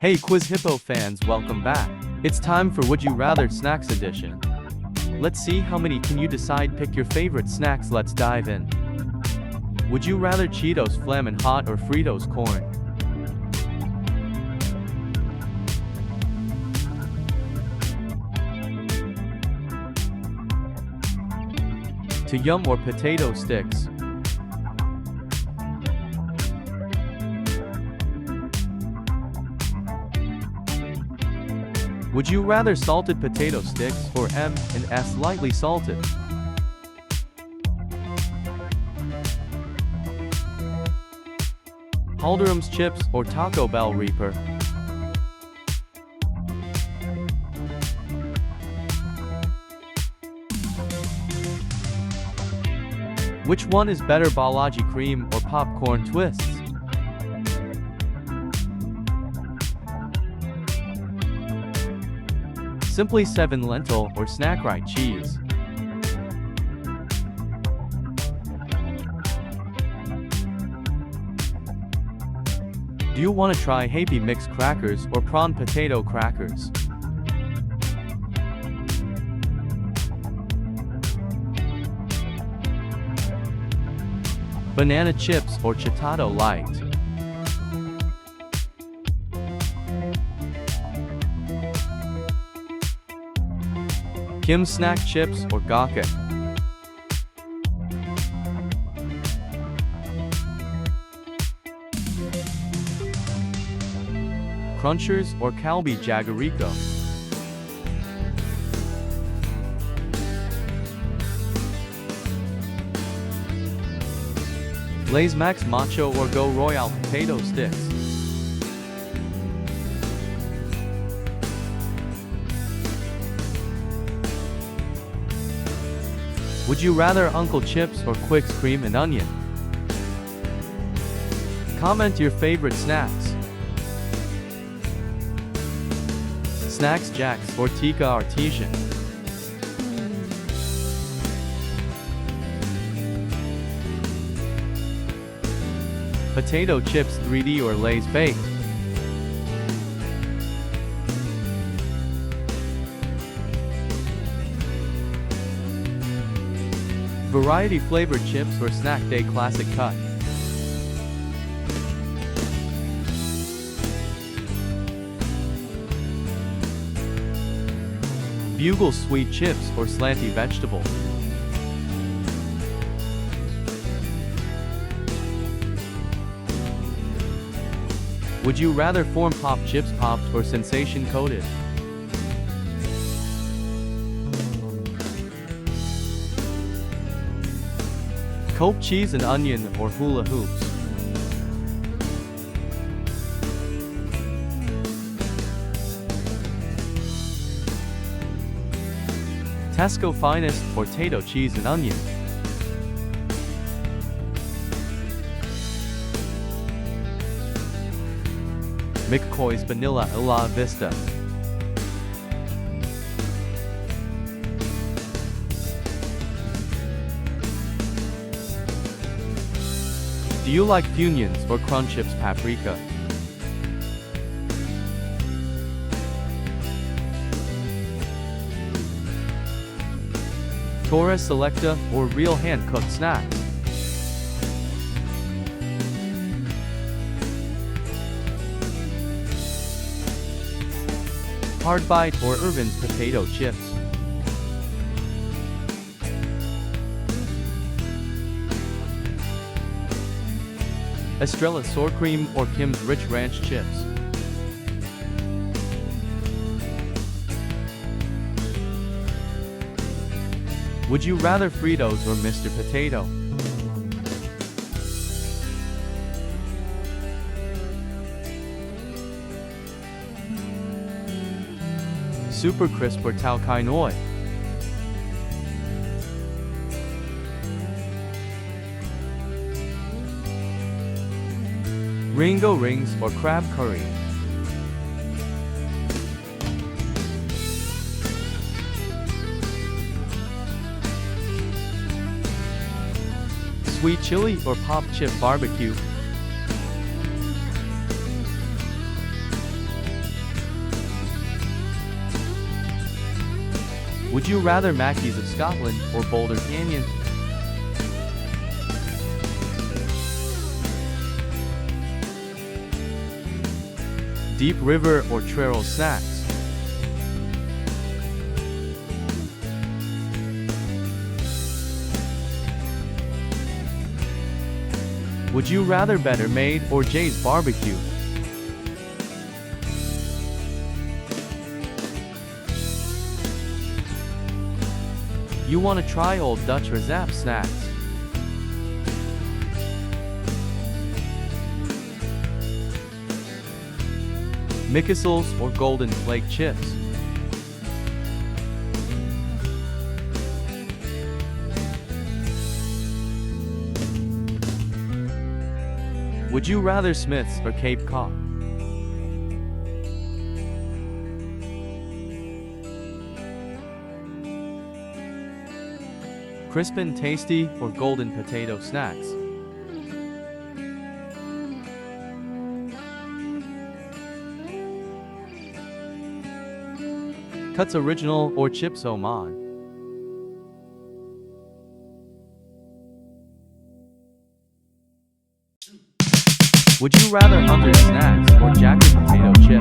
Hey Quiz Hippo fans, welcome back. It's time for Would You Rather Snacks Edition. Let's see how many can you decide. Pick your favorite snacks. Let's dive in. Would you rather Cheetos Flamin' Hot or Fritos Corn? To yum or potato sticks? Would you rather salted potato sticks or M&S lightly salted? Halderum's chips or Taco Bell Reaper? Which one is better, Balaji cream or popcorn twists? Simply 7 lentil or snack right cheese? Do you want to try Happy Mix crackers or prawn potato crackers? Banana chips or Chitato Light? Kim snack chips or Gake? Crunchers or Calbee Jagariko? Lay's Max Macho or Go Royale potato sticks? Would you rather Uncle Chips or Quicks Cream and Onion? Comment your favorite snacks. Snacks Jacks or Tika Artesian? Potato chips 3D or Lay's Baked? Variety flavored chips or Snack Day Classic Cut? Bugle sweet chips or slanty vegetable? Would you rather Form Pop chips popped or sensation coated? Coke cheese and onion or hula hoops? Tesco Finest or Tato cheese and onion? McCoy's Vanilla La Vista? Do you like Funyuns or Crunch Chips Paprika? Torres Selecta or Real Hand-Cooked Snacks? Hard Bite or Irvin's Potato Chips? Estrella Sour Cream or Kim's Rich Ranch Chips? Would you rather Fritos or Mr. Potato? Super Crisp or Tao Kai Noi? Ringo Rings or Crab Curry? Sweet Chili or Pop Chip Barbecue? Would you rather Mackies of Scotland or Boulder Canyon? Deep River or Trail snacks? Would you rather Better Made or Jay's Barbecue? You want to try Old Dutch or Zap snacks? Mickelsels or Golden Flake chips? Would you rather Smith's or Cape Cod? Crisp and tasty or golden potato snacks? Cuts Original or Chips Oman? Would you rather Hunter snacks or Jacket potato chips?